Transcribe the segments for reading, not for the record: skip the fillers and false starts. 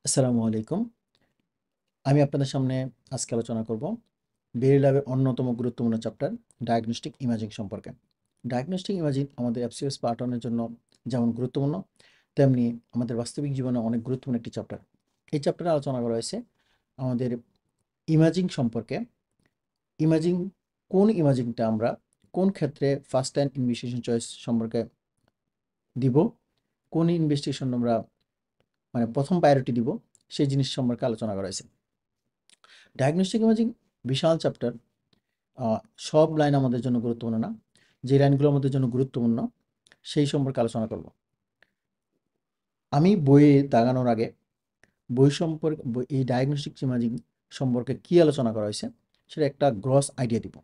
আসসালামু আলাইকুম। আমি আপনাদের সামনে আজকে আলোচনা করব বেরি ল্যাবের অন্যতম গুরুত্বপূর্ণ চ্যাপ্টার ডায়াগনস্টিক ইমেজিং সম্পর্কে। ডায়াগনস্টিক ইমেজিং আমাদের এফসিএস পার্ট 1 এর জন্য যেমন গুরুত্বপূর্ণ, তেমনি আমাদের বাস্তবিক জীবনে অনেক গুরুত্বপূর্ণ একটি চ্যাপ্টার। এই চ্যাপ্টারে আলোচনা করা হয়েছে আমাদের ইমেজিং সম্পর্কে। ইমেজিং কোন ইমেজিংটা আমরা কোন ক্ষেত্রে ফার্স্ট লাইন ইনভেস্টিগেশন চয়েস সম্পর্কে দিব, কোন ইনভেস্টিগেশন আমরা প্রথম প্রায়োরিটি দিব, সেই জিনিস সম্পর্কে আলোচনা করা হয়েছে। ডায়াগনস্টিক ইমেজিং বিশাল চ্যাপ্টার। সব লাইন আমাদের জন্য গুরুত্বপূর্ণ না, যে লাইনগুলো আমাদের জন্য গুরুত্বপূর্ণ সেই সম্পর্কে আলোচনা করব। আমি বইয়ে দাগানোর আগে বই সম্পর্কে এই ডায়াগনস্টিক ইমেজিং সম্পর্কে কী আলোচনা করা হয়েছে সেটা একটা গ্রস আইডিয়া দিব।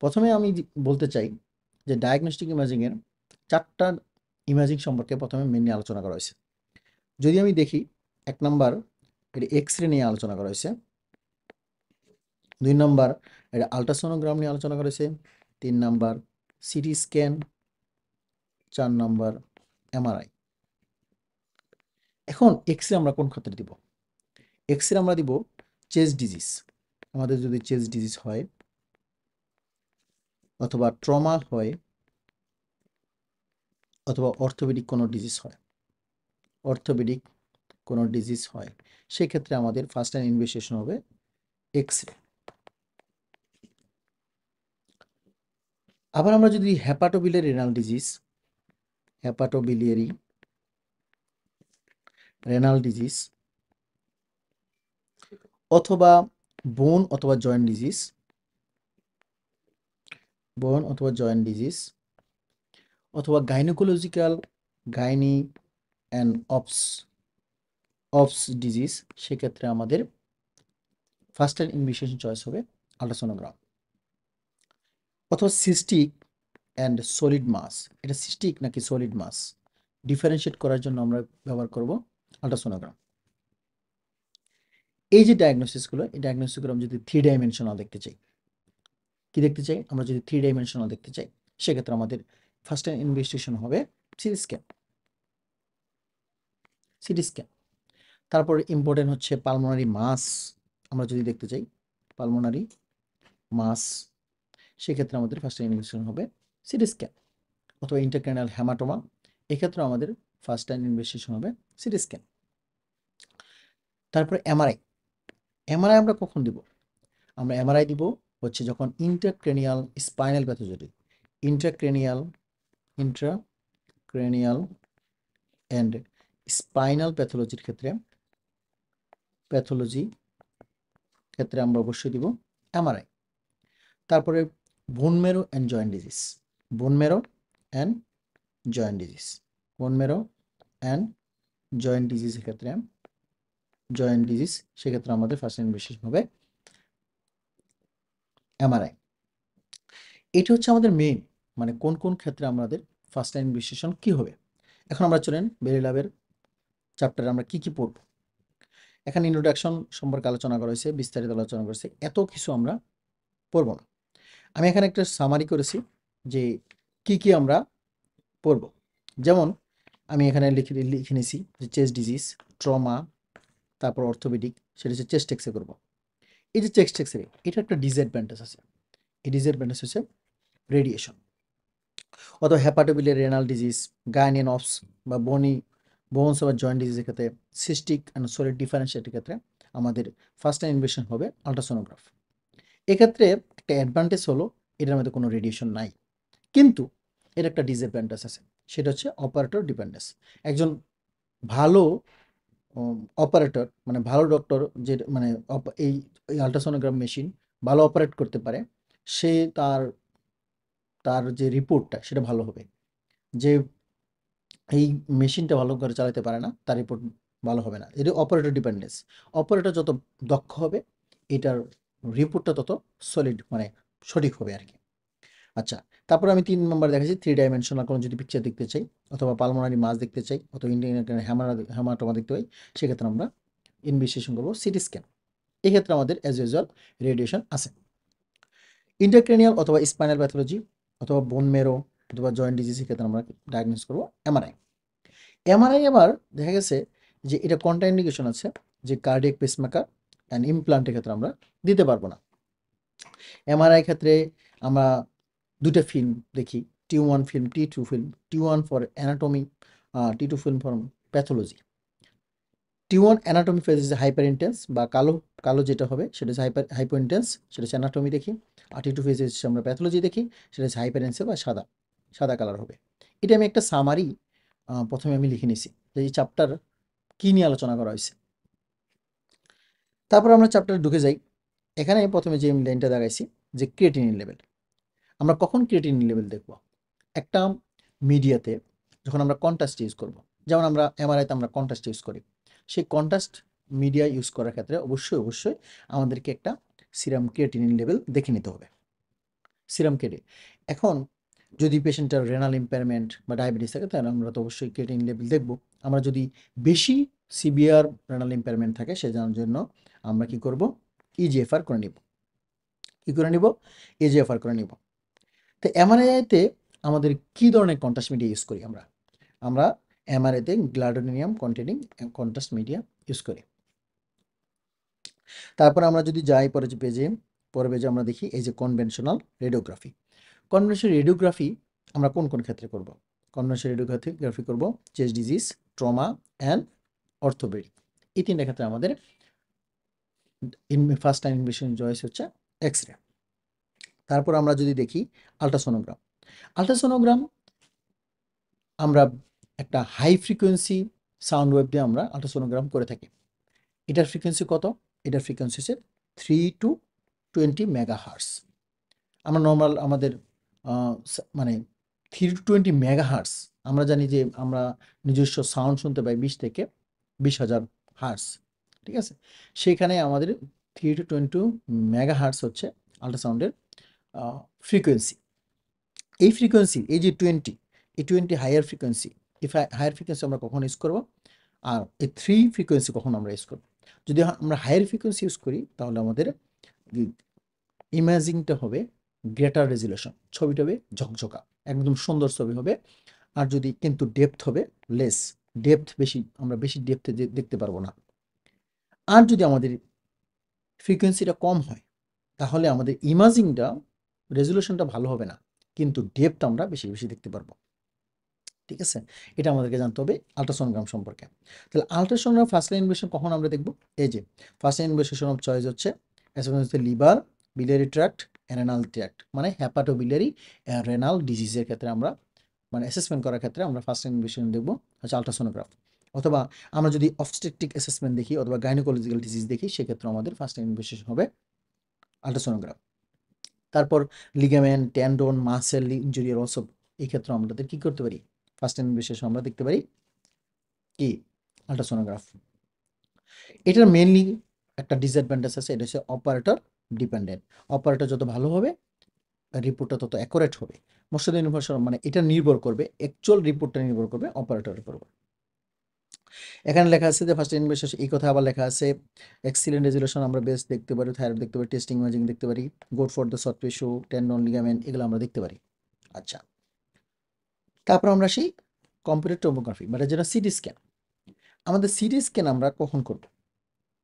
প্রথমে আমি বলতে চাই যে ডায়াগনস্টিক ইমেজিংয়ের 4টা ইমেজিং সম্পর্কে প্রথমে মেনলি আলোচনা করা হয়েছে। যদি আমি দেখি, 1 নাম্বার এটা এক্স রে নিয়ে আলোচনা করা হয়েছে, 2 নাম্বার এটা আল্ট্রাসোনোগ্রাম নিয়ে আলোচনা করেছে, 3 number CT scan, 4 number MRI. এখন এক্স রে আমরা কোন ক্ষেত্রে দিব? এক্স রে আমরা দিব চেস্ট ডিজিজ। আমাদের যদি চেস্ট ডিজিজ হয় অথবা ট্রমা হয় অথবা অর্থোপেডিক কোনো ডিজিজ হয়, সেক্ষেত্রে আমাদের ফার্স্ট লাইন ইনভেস্টিগেশন হবে এক্স রে। আবার আমরা যদি হেপাটোবিলিয়ারি রেনাল ডিজিজ অথবা বোন অথবা জয়েন্ট ডিজিজ অথবা গাইনি অ্যান্ড অপস ডিজিজ, সেক্ষেত্রে আমাদের ফার্স্ট লাইন ইনভেস্টিগেশন চয়েস হবে আল্ট্রাসোনোগ্রাম। অথবা সিস্টিক অ্যান্ড সলিড মাস, এটা সিস্টিক নাকি সলিড মাস ডিফারেন্সিয়েট করার জন্য আমরা ব্যবহার করব আল্ট্রাসোনোগ্রাম। এই যে ডায়াগনোসিসগুলো, এই ডায়াগনোসিসগুলো আমরা যদি 3 ডাইমেনশনাল দেখতে চাই, আমরা যদি 3 ডাইমেনশনাল দেখতে চাই, সেক্ষেত্রে আমাদের ফার্স্ট লাইন ইনভেস্টিগেশন হবে সিটি স্ক্যান। তারপরে ইম্পর্টেন্ট হচ্ছে পালমোনারি মাস। আমরা যদি দেখতে চাই পালমোনারি মাস, সেক্ষেত্রে আমাদের ফার্স্ট লাইন ইনভেস্টিগেশন হবে সিটি স্ক্যান। অথবা ইন্টারক্রেনিয়াল হেমাটোমা, এক্ষেত্রে আমাদের ফার্স্ট লাইন ইনভেস্টিগেশন হবে সিটি স্ক্যান। তারপরে এমআরআই আমরা কখন দিব? আমরা এমআরআই দিব হচ্ছে যখন intracranial spinal pathology, intracranial and spinal প্যাথোলজির ক্ষেত্রে আমরা অবশ্যই দিব এমআরআই। তারপরে বোন মেরো অ্যান্ড জয়েন্ট ডিজিজের ক্ষেত্রে সেক্ষেত্রে আমাদের ফার্স্ট ইনভেস্টিগেশন হবে এমআরআই। এটা হচ্ছে আমাদের মেইন, কোন কোন ক্ষেত্রে আমাদের ফার্স্ট লাইন ইনভেস্টিগেশন কি হবে। এখন আমরা চলেন বেরি ল্যাবের চ্যাপ্টারে আমরা কি কি পড়ব। এখানে ইন্ট্রোডাকশন সম্পর্কে আলোচনা করা হয়েছে, বিস্তারিত আলোচনা করেছে, এত কিছু আমরা পড়ব না। আমি এখানে একটা সামারি করেছি যে কি কি আমরা পড়ব। যেমন আমি এখানে লিখে নিয়েছি যে চেস্ট ডিজিজ, ট্রমা, তারপর অর্থোপেডিক, সেটা হচ্ছে চেস্ট এক্সরে করব। এই যে চেস্ট এক্সরে, এটা একটা ডিসঅ্যাডভান্টেজ আছে। এই ডিসঅ্যাডভান্টেজ হচ্ছে রেডিয়েশন। অথবা hepatobiliary renal disease, gynae and obs বা বোনস বা জয়েন্ট ডিজিজের ক্ষেত্রে, সিস্টিক অ্যান্ড সলিড ডিফারেন্সিয়েটের ক্ষেত্রে আমাদের ফার্স্ট লাইন ইনভেস্টিগেশন হবে আল্ট্রাসোনোগ্রাফ। এক্ষেত্রে একটা অ্যাডভান্টেজ হলো এটার মধ্যে কোনো রেডিয়েশন নাই, কিন্তু এর একটা ডিসঅ্যাডভান্টেজ আছে, সেটা হচ্ছে অপারেটর ডিপেন্ডেন্স। একজন ভালো অপারেটর ভালো ডক্টর, যে এই আল্ট্রাসোনোগ্রাম মেশিন ভালো অপারেট করতে পারে, সে তার যে রিপোর্টটা সেটা ভালো হবে। যে এই মেশিনটা ভালো করে চালাতে পারে না, তার রিপোর্ট ভালো হবে না। এটা অপারেটর ডিপেন্ডেন্স। অপারেটর যত দক্ষ হবে, এটার রিপোর্টটা তত সলিড সঠিক হবে আর কি। আচ্ছা, তারপর আমি 3 নম্বর দেখাচ্ছি 3 ডাইমেনশনাল কোনো যদি পিকচার দেখতে চাই, অথবা পালমোনারি মাস দেখতে চাই, অথবা ইন্টারক্রেনিয়াল হেমাটোমা দেখতে পাই, সেক্ষেত্রে আমরা ইনভেস্টিগেশন করবো সিটি স্ক্যান। এক্ষেত্রে আমাদের অ্যাজ ইউজুয়াল রেডিয়েশন আছে। ইন্টারক্রেনিয়াল অথবা স্পাইনাল প্যাথোলজি অথবা বোন মেরো অথবা জয়েন্ট ডিজিজের ক্ষেত্রে আমরা ডায়াগনোস করবো এমআরআই। আবার দেখা গেছে যে এটা কোনটা ইন্ডিকেশন আছে যে কার্ডিয়াক পেসমেকার অ্যান্ড ইমপ্লান্টের ক্ষেত্রে আমরা দিতে পারবো না। এমআরআই ক্ষেত্রে আমরা দুটো ফিল্ম দেখি, T1 film, T2 film, T1 for anatomy, T2 film for pathology. T1 anatomy phase is hyper intense বা কালো কালো যেটা হবে সেটা হচ্ছে হাইপো ইন্টেন্স, সেটা হচ্ছে অ্যানাটমি দেখি। আর T2 ফেজ হচ্ছে আমরা প্যাথোলজি দেখি, সেটা হচ্ছে হাইপার ইন্টেন্স বা সাদা সাদা কালার হবে। এটা আমি একটা সামারি প্রথমে আমি লিখে নিছি যে এই চ্যাপ্টার কী নিয়ে আলোচনা করা হয়েছে। তারপর আমরা চ্যাপ্টারে ঢুকে যাই। এখানে প্রথমে যে আমি লাইনটা দেখাইছি যে ক্রিয়েটিনিন লেভেল, আমরা কখন ক্রিয়েটিনিন লেভেল দেখব? একটা মিডিয়াতে যখন আমরা কন্ট্রাস্ট ইউজ করব, যেমন আমরা এমআরআইতে আমরা কন্ট্রাস্ট ইউজ করি, সেই কন্ট্রাস্ট মিডিয়া ইউজ করার ক্ষেত্রে অবশ্যই আমাদেরকে একটা সিরাম ক্রিয়েটিনিন লেভেল দেখে নিতে হবে। সিরাম ক্রিয়েটিন এখন যদি পেশেন্টের রেনাল ইম্পেয়ারমেন্ট বা ডায়াবেটিস থাকে তাহলে আমরা তো অবশ্যই ক্রিয়েটিনিন লেভেল দেখব। আমরা যদি বেশি সিভিয়ার রেনাল ইম্পেয়ারমেন্ট থাকে সেটার জন্য আমরা কি করব? ইজিএফআর করে নিব। কি করে নিব? ইজিএফআর করে নিব। তো এমআরআইতে আমাদের কি ধরনের কন্ট্রাস্ট মিডিয়া ইউজ করি আমরা? আমরা এমআরআইতে গ্লাডোনিয়াম কন্টেনিং কন্ট্রাস্ট মিডিয়া ইউজ করি। তারপর আমরা যদি যাই পরের পেজে আমরা দেখি এই যে কনভেনশনাল রেডিওগ্রাফি। কনভেনশনাল রেডিওগ্রাফি আমরা কোন ক্ষেত্রে করব? কনভেনশনাল রেডিওগ্রাফি করব chest disease, trauma and orthopaedic. এই তিনটা ক্ষেত্রে আমাদের ফার্স্ট টাইম ইনভেস্টিগেশন চয়েস হচ্ছে এক্স-রে। তারপর আমরা যদি দেখি আল্ট্রাসোনোগ্রাম। আল্ট্রাসোনোগ্রাম আমরা একটা হাই ফ্রিকোয়েন্সি সাউন্ড ওয়েভ দিয়ে আমরা আল্ট্রাসোনোগ্রাম করে থাকি। এটার ফ্রিকোয়েন্সি কত? এটার ফ্রিকোয়েন্সি হচ্ছে 3 to 20 মেগাহার্টজ। আমরা নর্মাল আমাদের মানে 3 to 20 মেগাহার্টজ আমরা জানি যে আমরা নিজস্ব সাউন্ড শুনতে পাই 20 থেকে 20,000 হার্টজ, ঠিক আছে? সেখানে আমাদের 3 to 20 মেগাহার্টজ হচ্ছে আল্ট্রাসাউন্ডের ফ্রিকোয়েন্সি। এই ফ্রিকোয়েন্সি এই যে 20, এই 20 হায়ার ফ্রিকোয়েন্সি, এই হায়ার ফ্রিকোয়েন্সি আমরা কখন ইউজ করব? আর এই 3 ফ্রিকোয়েন্সি কখন আমরা ইউজ করব? যদি আমরা হায়ার ফ্রিকোয়েন্সি ইউজ করি তাহলে আমাদের ইমেজিংটা হবে গ্রেটার রেজুলেশন, ছবিটা হবে ঝকঝকা, একদম সুন্দর ছবি হবে। আর যদি কিন্তু ডেপথ হবে লেস, ডেপথ বেশি, আমরা বেশি ডেপথে দেখতে পারবো না। আর যদি আমাদের ফ্রিকোয়েন্সিটা কম হয় তাহলে আমাদের ইমেজিংটা রেজুলেশনটা ভালো হবে না, কিন্তু ডেপথ আমরা বেশি দেখতে পারবো, ঠিক আছে? এটা আমাদেরকে জানতে হবে আল্ট্রাসোনোগ্রাম সম্পর্কে। তাহলে আল্ট্রাসোনোগ্রাম ফার্স্ট লাইন ইনভেস্টিগেশন কখন আমরা দেখব? এই যে first line investigation of choice হচ্ছে liver, biliary tract, renal tract, মানে হেপাটোবিলিয়ারি রেনাল ডিজিজের ক্ষেত্রে আমরা মানে অ্যাসেসমেন্ট করার ক্ষেত্রে আমরা ফার্স্ট লাইন ইনভেস্টিগেশন দেখব হচ্ছে আল্ট্রাসোনোগ্রাফ। অথবা আমরা যদি অবস্টেট্রিক অ্যাসেসমেন্ট দেখি অথবা গাইনোকোলজিক্যাল ডিজিজ দেখি সেক্ষেত্রে আমাদের ফার্স্ট লাইন ইনভেস্টিগেশন হবে আল্ট্রাসোনোগ্রাফ। তারপর ligament, tendon, muscle injury also, এই ক্ষেত্রে আমাদের কি করতে পারি? ফার্স্ট টাইম বিশেষ আমরা দেখতে পারি কি? আল্ট্রাসোনোগ্রাফ। এটার মেইনলি একটা ডিসঅ্যাডভান্টেজ আছে, এটা হচ্ছে অপারেটর ডিপেন্ডেন্ট। অপারেটর যত ভালো হবে রিপোর্টটা তত অ্যাকুরেট হবে। মোস্ট অফ দ্য ইনফরমেশন মানে এটা নির্ভর করবে, অ্যাকচুয়াল রিপোর্টটা নির্ভর করবে অপারেটরের উপর। এখানে লেখা আছে যে ফার্স্ট ইনভেস্টিগেশন, এই কথা আবার লেখা আছে এক্সিলেন্ট রেজুলেশন আমরা বেস্ট দেখতে পারি, থাইরয়েড দেখতে পারি, টেস্টিং ইমেজিং দেখতে পারি, good for the soft tissue, tendon, ligament, এগুলো আমরা দেখতে পারি। আচ্ছা, তারপর আমরা সেই কম্পিউটার টোমোগ্রাফি মানে যেটা সিটি স্ক্যান। আমাদের সিটি স্ক্যান আমরা কখন করব?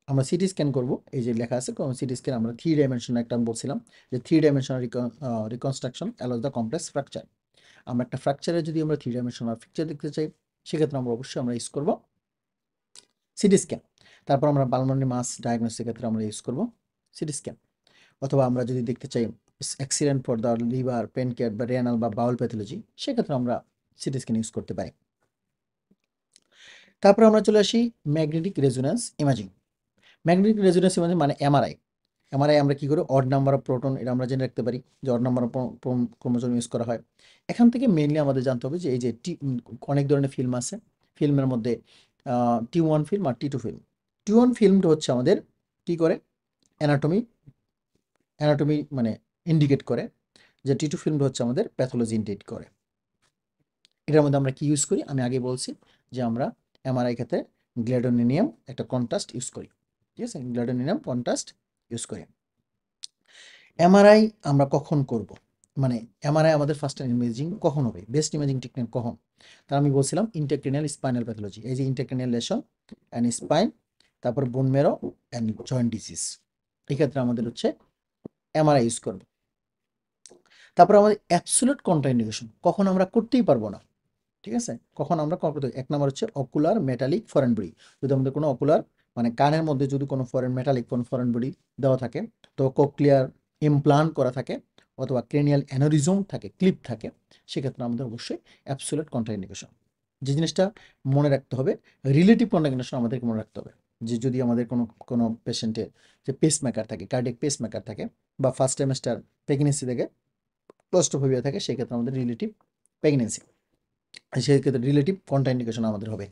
আমরা সিটি স্ক্যান করব, এই যে লেখা আছে সিটি স্ক্যান আমরা 3 ডাইমেনশনাল, একটা আমি বলছিলাম যে 3 dimensional reconstruction along the complex fracture. আমরা একটা ফ্র্যাকচারে যদি আমরা 3 ডাইমেনশনাল পিকচার দেখতে চাই সেক্ষেত্রে আমরা অবশ্যই আমরা ইউজ করব সিটি স্ক্যান। তারপর আমরা পালমোনারি মাস ডায়াগনোসিসের ক্ষেত্রে আমরা ইউজ করব সিটি স্ক্যান। অথবা আমরা যদি দেখতে চাই accident for the liver, pancreas বা রেনাল বা বাউল প্যাথোলজি, সেক্ষেত্রে আমরা সিটি স্ক্যান ইউজ করতে পারি। তারপর আমরা চলে আসি magnetic resonance imaging. Magnetic resonance imaging মানে এমআরআই। এমআরআই আমরা কী করি? অড নাম্বার অফ প্রোটন, এটা আমরা জেনে রাখতে পারি যে odd number of chromosome use করা হয়। এখান থেকে মেইনলি আমাদের জানতে হবে যে এই যে অনেক ধরনের ফিল্ম আছে, ফিল্মের মধ্যে T1 ফিল্ম আর T2 ফিল্ম। T1 ফিল্মটা হচ্ছে আমাদের কী করে? অ্যানাটমি মানে ইন্ডিকেট করে, যে T2 ফিল্মটা হচ্ছে আমাদের প্যাথোলজি ইন্ডিকেট করে। এটার মধ্যে আমরা কি ইউজ করি? আমি আগে বলছি যে আমরা এমআরআই ক্ষেত্রে গ্ল্যাডোনিয়াম একটা কন্ট্রাস্ট ইউজ করি, ঠিক আছে? গ্ল্যাডোনিয়াম কন্ট্রাস্ট ইউজ করি। এমআরআই আমরা কখন করব? মানে এমআরআই আমাদের ফার্স্ট ইমেজিং কখন হবে, বেস্ট ইমেজিং টেকনিক কখন? তার আমি বলছিলাম ইন্টারক্রেনিয়াল স্পাইনাল প্যাথোলজি, এই যে ইন্টারক্রেনিয়াল লেশন অ্যান্ড স্পাইন, তারপর বোন মেরো অ্যান্ড জয়েন্ট ডিজিজ, এই ক্ষেত্রে আমাদের হচ্ছে এমআরআই ইউজ করব। তারপর আমাদের অ্যাবসোলিউট কন্ট্রাইন্ডিকেশন কখন আমরা করতেই পারবো না, ঠিক আছে, কখন আমরা করতে, এক নম্বর হচ্ছে অকুলার মেটালিক ফরেন বডি, যদি আমাদের কোনো অকুলার মানে কানের মধ্যে যদি কোনো মেটালিক কোনো ফরেন বডি দেওয়া থাকে, তো কোক্লিয়ার ইমপ্লান্ট করা থাকে, অথবা ক্রেনিয়াল অ্যানোরিজম থাকে, ক্লিপ থাকে, সেক্ষেত্রে আমাদের অবশ্যই অ্যাবসোলিউট কন্ট্রাইন্ডিকেশন। যে জিনিসটা মনে রাখতে হবে, রিলেটিভ কন্ট্রাইন্ডিকেশন আমাদেরকে মনে রাখতে হবে, যে যদি আমাদের কোনো কোনো পেশেন্টের যে পেসমেকার থাকে, কার্ডিয়াক পেসমেকার থাকে, বা ফার্স্ট ট্রাইমেস্টার প্রেগনেন্সি থেকে ক্লস্ট্রোফোবিয়া থাকে, সেক্ষেত্রে আমাদের রিলেটিভ প্রেগনেন্সি, সেক্ষেত্রে রিলেটিভ কন্ট্রাইন্ডিকেশন আমাদের হবে।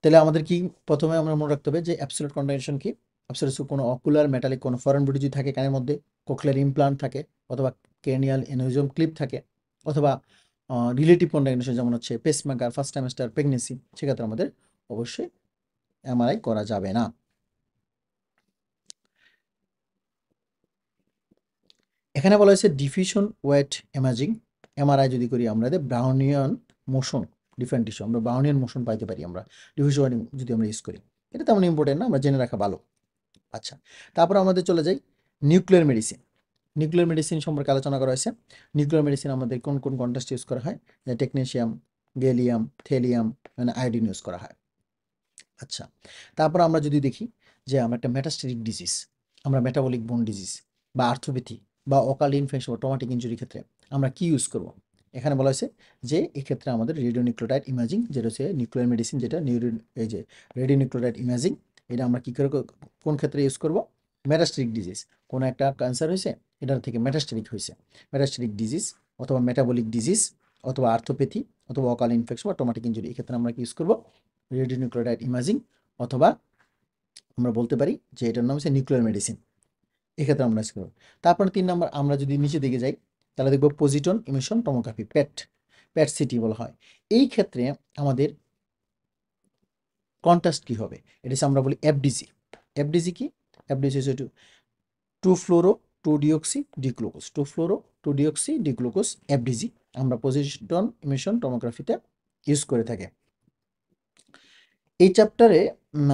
তাহলে আমাদের কি প্রথমে আমরা মনে রাখতে হবে যে অ্যাবসোলিউট কন্ট্রাইন্ডিকেশন কি, অ্যাবসোলিউট কোনো অকুলার মেটালিক কোনো ফরেন বডি যদি থাকে কানের মধ্যে, কোক্লিয়ার ইমপ্লান্ট থাকে, অথবা ক্রেনিয়াল অ্যানোরিজম ক্লিপ থাকে, অথবা রিলেটিভ কন্ট্রাইন্ডিকেশন যেমন হচ্ছে পেসমেকার, ফার্স্ট ট্রাইমেস্টার প্রেগনেন্সি, সেক্ষেত্রে আমাদের অবশ্যই এমআরআই করা যাবে না। এখানে বলা হয়েছে ডিফিউশন ওয়েট ইমেজিং, এমআরআই যদি করি আমরা ব্রাউনিয়ান মোশন ডিফারেন্ট টিস্যু, আমরা ব্রাউনিয়ান মোশন পাইতে পারি আমরা ডিফিউশন যদি আমরা ইউজ করি, এটা তেমন ইম্পর্টেন্ট না, আমরা জেনে রাখা ভালো। আচ্ছা, তারপর আমাদের চলে যাই নিউক্লিয়ার মেডিসিন। নিউক্লিয়ার মেডিসিন সম্পর্কে আলোচনা করা হয়েছে। নিউক্লিয়ার মেডিসিন আমাদের কোন কোন কন্ট্রাস্ট ইউজ করা হয়, যে টেকনেশিয়াম, গ্যালিয়াম, থেলিয়াম, মানে আয়োডিন ইউজ করা হয়। আচ্ছা, তারপর আমরা যদি দেখি যে আমরা একটা মেটাস্টেটিক ডিজিজ, আমরা মেটাবলিক বোন ডিজিজ বা আর্থ্রোপ্যাথি বা অকাল ইনফেকশন বা ট্রমাটিক ইনজুরির ক্ষেত্রে আমরা কি ইউজ করব? এখানে বলা হয়েছে যে এক্ষেত্রে আমাদের রেডিওনিউক্লিওটাইড ইমেজিং, যেটা হচ্ছে নিউক্লিয়ার মেডিসিন, যেটা এই যে রেডিওনিউক্লিওটাইড ইমেজিং, এটা আমরা কী করে কোন ক্ষেত্রে ইউজ করব? মেটাস্টেটিক ডিজিজ, কোনো একটা ক্যান্সার হয়েছে, এটার থেকে মেটাস্টেটিক হয়েছে, মেটাস্টেটিক ডিজিজ অথবা মেটাবলিক ডিজিজ অথবা আর্থ্রোপ্যাথি অথবা অকাল ইনফেকশন বা ট্রমাটিক ইনজুরি, এক্ষেত্রে আমরা কি ইউজ করব? রেডিওনিউক্লিওটাইড ইমেজিং, অথবা আমরা বলতে পারি যে এটার নাম হচ্ছে নিউক্লিয়ার মেডিসিন, এক্ষেত্রে আমরা ইউজ করব। তারপর 3 নম্বর আমরা যদি নিচে দিকে যাই, তাহলে দেখব পজিটন ইমিশন টমোগ্রাফি, প্যাট সিটি বলা হয়। এই ক্ষেত্রে আমাদের কন্ট্রাস্ট কি হবে, এটা হচ্ছে আমরা বলি এফডিসি। এফডিসি কি? এফডিসি হচ্ছে two fluoro two deoxy D glucose, two fluoro two deoxy D glucose, FDC আমরা পজিটন ইমিশন টমোগ্রাফিতে ইউজ করে থাকি। এই চ্যাপ্টারে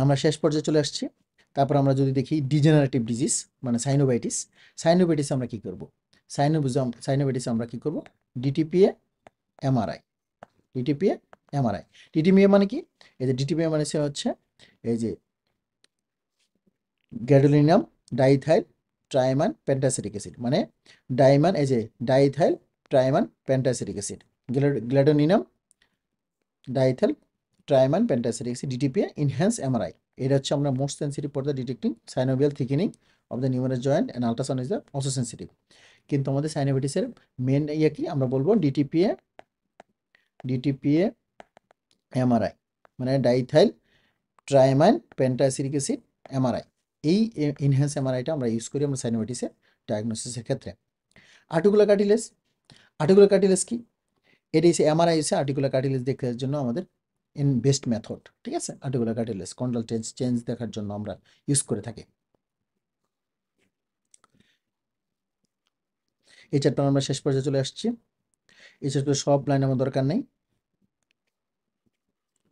আমরা শেষ পর্যায়ে চলে আসছি। তারপর আমরা যদি দেখি ডিজেনারেটিভ ডিজিজ মানে সাইনোবাইটিস, সাইনোবাইটিস আমরা কি করব? সাইনোবাইটিস আমরা কি করব? ডিটিপিএ এমআরআই, ডিটিপিএ এমআরআই। ডিটিপিএ মানে কি? এই যে ডিটিপিএ মানে হচ্ছে এই যে গ্যাডোলিনাম ডাইথাইল ট্রাইমান পেন্টাসিটিক অ্যাসিড, মানে ডাইমান, এই যে diethyl triamine pentacetic acid, gadolinium diethyl triamine pentacetic acid, DTPA enhance MRI. এটা হচ্ছে আমরা most sensitive for the detecting synovial thickening of the numerous joint and ultrasound is the also sensitive. কিন্তু আমাদের সাইনোভাইটিসের মেন ইয়ে কি, আমরা বলবো ডিটিপিএ এমআরআই, মানে diethyl triamine pentacetic acid MRI. এই ইনহ্যান্স এমআরআইটা আমরা ইউজ করি আমরা সাইনোভাইটিসের ডায়াগনোসিসের ক্ষেত্রে। আর্টিকুলার কার্টিলেজ, আর্টিকুলার কার্টিলেজ কি? এটা হচ্ছে এমআরআই হচ্ছে আর্টিকুলার কার্টিলেজ দেখার জন্য আমাদের বেস্ট মেথড, ঠিক আছে। আর্টিকুলার কার্টিলেজ কন্ডাল চেঞ্জ দেখার জন্য আমরা ইউজ করে থাকি। এই চ্যাপ্টার আমরা শেষ পর্যায়ে চলে আসছি। এই চ্যাপ্টার সব লাইন আমার দরকার নেই।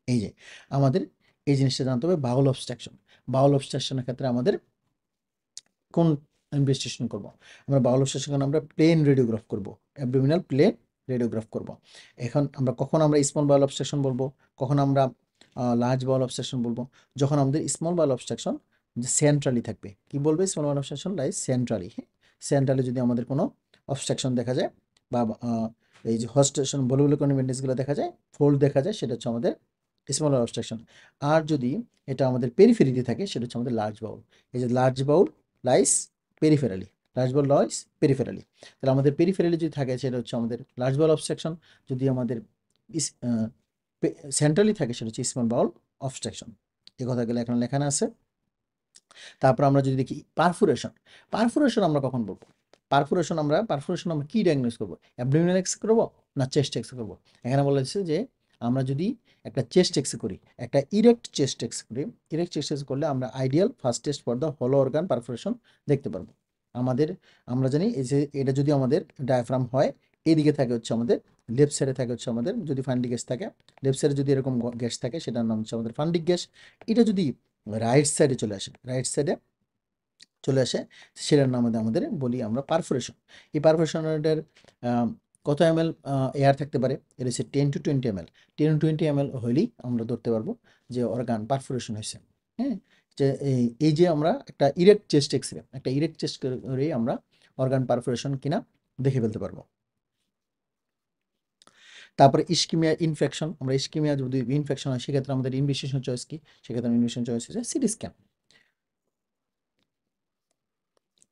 এই যে আমাদের এই জিনিসটা জানতে হবে, বাউল অবস্ট্রাকশন। বাউল অবস্ট্রাকশনের ক্ষেত্রে আমাদের কোন ইনভেস্টিগেশন করব? আমরা বাউল অবস্ট্রাকশন আমরা প্লেন রেডিওগ্রাফ করব, অ্যাবডোমিনাল প্লেন রেডিওগ্রাফ করব। এখন আমরা কখন আমরা স্মল বাউল অবস্ট্রাকশন বলবো, কখন আমরা লার্জ বাউল অবস্ট্রাকশন বলবো? যখন আমাদের স্মল বাউল অবস্ট্রাকশন যে সেন্ট্রালি থাকবে। কি বলবে? স্মল বাউল অবস্ট্রাকশন লাইজ সেন্ট্রালি। সেন্ট্রালি যদি আমাদের কোনো অবস্ট্রাকশন দেখা যায়, বা এই যে হস্টেশন বলবুলো কনভেন্টেন্সগুলো দেখা যায়, ফোল্ড দেখা যায়, সেটা হচ্ছে আমাদের স্মল বাউল অবস্ট্রাকশন। আর যদি এটা আমাদের পেরিফেরিতে থাকে, সেটা হচ্ছে আমাদের লার্জ বাউল। এই যে লার্জ বাউল লাইস পেরিফেরালি, লার্জ বাউল লাইস পেরিফেরালি। তাহলে আমাদের পেরিফেরালি যদি থাকে, সেটা হচ্ছে আমাদের লার্জ বাউল অবস্ট্রাকশন। যদি আমাদের সেন্ট্রালি থাকে, সেটা হচ্ছে স্মল বাউল অবস্ট্রাকশন। এই কথাগুলো এখানে লেখানো আছে। তারপর আমরা যদি দেখি পারফোরেশন, পারফোরেশন আমরা কখন বলবো? পারফোরেশন আমরা কি ডায়াগনোস করবো? অ্যাবডোমিনাল এক্স করবো না চেস্ট এক্স করবো? এখানে বলা হচ্ছে যে আমরা যদি একটা চেস্ট এক্স করি, একটা ইরেক্ট চেস্ট এক্স করি, ইরেক্ট চেস্ট এক্স করলে আমরা ideal first test for the হলো অর্গান পারফোরেশন দেখতে পারবো। আমাদের আমরা জানি এই যে এটা যদি আমাদের ডায়াফ্রাম হয়, এইদিকে থাকে হচ্ছে আমাদের লেফট সাইডে থাকে হচ্ছে আমাদের যদি ফান্ডিক গ্যাস থাকে, লেফট সাইডে যদি এরকম গ্যাস থাকে সেটার নাম হচ্ছে আমাদের ফান্ডিক গ্যাস। এটা যদি রাইট সাইডে চলে আসে, রাইট সাইডে চলে আসে, সেটার নাম আমাদের বলি আমরা পারফোরেশন। এই পারফোরেশনের কত এমএল এয়ার থাকতে পারে? এটা হচ্ছে 10 to 20 ml। 10 to 20 ml হইলেই আমরা ধরতে পারবো যে অর্গান পারফোরেশন হয়েছে। হ্যাঁ, যে এই যে আমরা একটা ইরেক্ট চেস্ট এক্সরে, একটা ইরেক্ট চেস্ট করেই আমরা অর্গান পারফোরেশন কিনা দেখে ফেলতে পারবো। তারপরে ইস্কিমিয়া ইনফেকশন, আমরা ইস্কিমিয়া যদি ইনফেকশন হয় সেক্ষেত্রে আমাদের ইনভেস্টিগেশন চয়েস কি? সেক্ষেত্রে ইনভেস্টিগেশন চয়েস হচ্ছে সিটি স্ক্যান।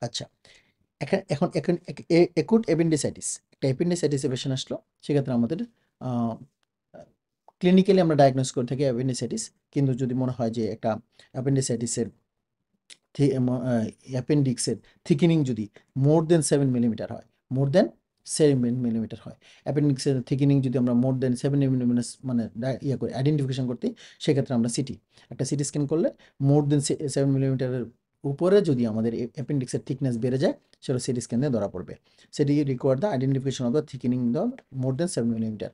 আচ্ছা, এখন এখন একুট অ্যাপেন্ডিসাইটিস, একটা অ্যাপেন্ডিসাইটিসের পেশেন্ট আসলো, সেক্ষেত্রে আমাদের ক্লিনিক্যালি আমরা ডায়াগনোস করে থাকি অ্যাপেন্ডিসাইটিস। কিন্তু যদি মনে হয় যে একটা অ্যাপেন্ডিসাইটিসের অ্যাপেন্ডিক্সের থিকেনিং যদি মোর দেন 7 মিলিমিটার হয়, মোর দেন 7 মিলিমিটার হয়, অ্যাপেন্ডিক্সের থিকেনিং যদি আমরা মোর দেন 7 মিলিমিটার মানে ইয়ে করে আইডেন্টিফিকেশন করতে, সেক্ষেত্রে আমরা একটা সিটি স্ক্যান করলে মোর দেন 7 মিলিমিটারের উপরে যদি আমাদের অ্যাপেন্ডিক্সের থিকনেস বেড়ে যায়, সেটা সিটি স্ক্যানে ধরা পড়বে। সেটি require the identification of the thickening the more than 7 millimetre.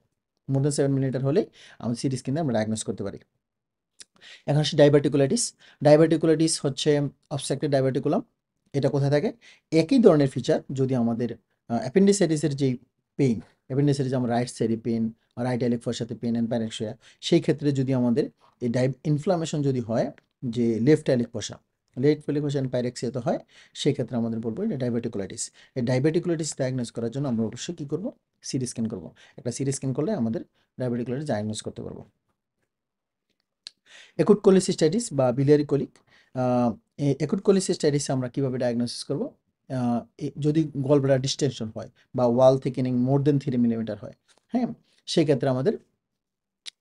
More than 7 millimetre হলেই আমরা সিটি স্ক্যানে আমরা ডায়াগনোস করতে পারি। এখন আসি ডাইভার্টিকুলাইটিস। ডাইভার্টিকুলাইটিস হচ্ছে অবস্ট্রাকটেড ডাইভার্টিকুলাম। এটা কোথায় থাকে? একই ধরনের ফিচার যদি আমাদের অ্যাপেন্ডিসাইটিসের যেই পেইন, অ্যাপেন্ডিসাইটিস আমরা রাইট সাইডে পেইন, রাইট আইলেক্সের সাথে পেইন অ্যান্ড প্যারেক্সিয়া, সেই ক্ষেত্রে যদি আমাদের এই ইনফ্লামেশন যদি হয় যে লেফট আইলেক পশা, লেফট আইলেক পশা অ্যান্ড প্যারেক্সিয়াতে হয়, সেই ক্ষেত্রে আমাদের বলবো এটা ডাইভার্টিকুলাইটিস। এই ডাইভার্টিকুলাইটিস ডায়াগনোস করার জন্য আমরা অবশ্যই কী করবো? সিটি স্ক্যান করবো। একটা সিটি স্ক্যান করলে আমাদের ডাইভার্টিকুলাইটিস ডায়াগনোস করতে পারবো। অ্যাকুট কোলিসিস্টাইটিস বা বিলিয়ারি কোলিক। অ্যাকুট কোলিসিস্টাইটিস আমরা কীভাবে ডায়াগনোসিস করব? যদি গলব্লাডার ডিস্টেনশন হয় বা ওয়াল থিকেনিং মোর দেন 3 মিলিমিটার হয়, হ্যাঁ, সেই ক্ষেত্রে আমাদের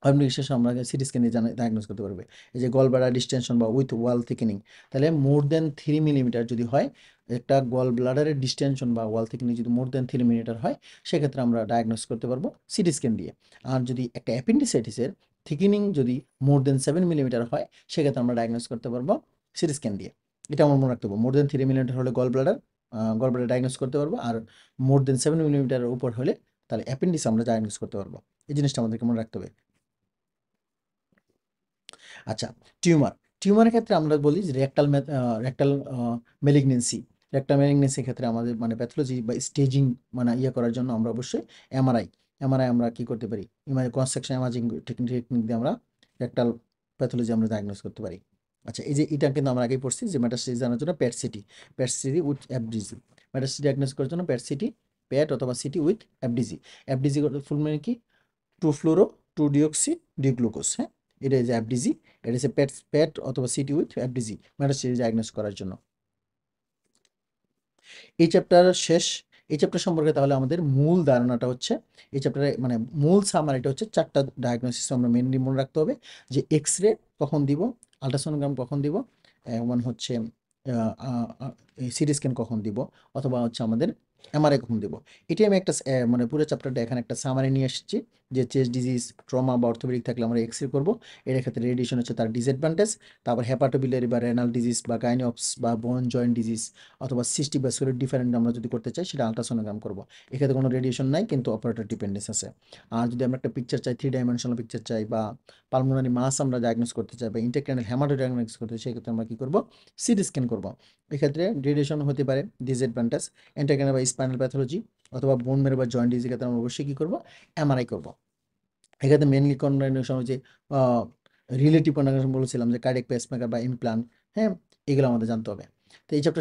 অ্যাপ্লিকেশন আমরা সিটি স্ক্যান দিয়ে ডায়াগনোস করতে পারবে। এই যে গলব্লাডার ডিস্টেনশন বা উইথ ওয়াল থিকেনিং, তাহলে মোর দেন 3 মিলিমিটার যদি হয়, একটা গল ব্লাডারের ডিস্টেনশন বা ওয়াল থিকেনিং যদি মোর দেন 3 মিলিমিটার হয়, সেক্ষেত্রে আমরা ডায়াগনোস করতে পারবো সিটি স্ক্যান দিয়ে। আর যদি একটা অ্যাপেন্ডিসাইটিসের থিকেনিং যদি মোর দেন 7 মিলিমিটার হয়, সেক্ষেত্রে আমরা ডায়াগনোস করতে পারবো সিটি স্ক্যান দিয়ে। এটা আমার মনে রাখতে হবে, মোর দেন 3 মিলিমিটার হলে গল ব্লাডার ডায়াগনোস করতে পারবো, আর মোর দেন 7 মিলিমিটারের উপর হলে তাহলে অ্যাপেন্ডিক্স আমরা ডায়াগনোস করতে পারবো। এই জিনিসটা আমাদেরকে মনে রাখতে হবে। আচ্ছা, টিউমারের ক্ষেত্রে আমরা বলি যে রেকটাল মেলিগনেন্সি। রেকটাল মেলিগনেন্সির ক্ষেত্রে আমাদের মানে প্যাথোলজি বা স্টেজিং মানে করার জন্য আমরা অবশ্যই এমআরআই আমরা কি করতে পারি? কনস্ট্রাকশন ইমেজিং টেকনিক দিয়ে আমরা রেকটাল প্যাথোলজি আমরা ডায়াগনোস করতে পারি। আচ্ছা, এই যে এটা কিন্তু আমরা আগেই পড়ছি যে মেটাস্টেসিস জানার জন্য প্যাট সিটি উইথ এফডিজি। মেটাস্টেসিস ডায়াগনোস করার জন্য প্যাট অথবা সিটি উইথ এফডিজি। এফডিজি ফুল মানে কি? 2 ফ্লুরো 2 ডিঅক্সি ডিগ্লুকোজ। হ্যাঁ, এটা যে এফডিজি, এটা হচ্ছে প্যাট অথবা সিটি উইথ এফডিজি মেটাস্টেসিস ডায়াগনোস করার জন্য। এই চ্যাপ্টার শেষ। এই চ্যাপ্টার সম্পর্কে তাহলে আমাদের মূল ধারণাটা হচ্ছে, এই চ্যাপ্টারে মানে মূল সামারিটা হচ্ছে 4টা ডায়াগনোসিস আমরা মেনলি মনে রাখতে হবে, যে এক্স রে কখন দিব, আল্ট্রাসোনোগ্রাম কখন দিব, এবং হচ্ছে সিটি স্ক্যান কখন দিব, অথবা হচ্ছে আমাদের এমআরআই কখন দিব। এটি আমি একটা মানে পুরো চ্যাপ্টারটা এখানে একটা সামারি নিয়ে এসেছি, যে চেস্ট ডিজিজ, ট্রমা বা অর্থোপেডিক থাকলে আমরা এক্স রে করবো। এর ক্ষেত্রে রেডিয়েশন হচ্ছে তার ডিসঅ্যাডভান্টেজ। তারপর হেপাটোবিলিয়ারি বা রেনাল ডিজিজ বা গাইনোপস বা বোন জয়েন্ট ডিজিজ অথবা সিস্টিক ভাস্কুলার ডিফারেন্ট আমরা যদি করতে চাই, সেটা আল্ট্রাসোনোগ্রাম করবো। এক্ষেত্রে কোনো রেডিয়েশন নাই, কিন্তু অপারেটর ডিপেন্ডেন্স আছে। আর যদি আমরা একটা পিকচার চাই, 3 ডাইমেনশনাল পিকচার চাই, বা পালমোনারি মাস আমরা ডায়াগনোস করতে চাই, বা ইন্টারক্রানিয়াল হেমাটো ডায়াগনোস করতে চাই, সেক্ষেত্রে আমরা কী করবো? সিটি স্ক্যান করবো। এক্ষেত্রে রেডিয়েশন হতে পারে ডিসঅ্যাডভান্টেজ। ইন্টারক্রানিয়াল বা স্পাইনাল প্যাথোলজি অথবা বোন মেরো বা জয়েন্ট ডিজিজের ক্ষেত্রে আমরা অবশ্যই কী করবো? এমআরআই করবো। এক্ষেত্রে মেনলি কন্ডিশন হচ্ছে রিলেটিভ কন্ডিশন বলেছিলাম, যে কার্ডিয়াক পেসমেকার বা ইমপ্লান্ট, হ্যাঁ, এগুলো আমাদের জানতে হবে। তো এই চ্যাপ্টার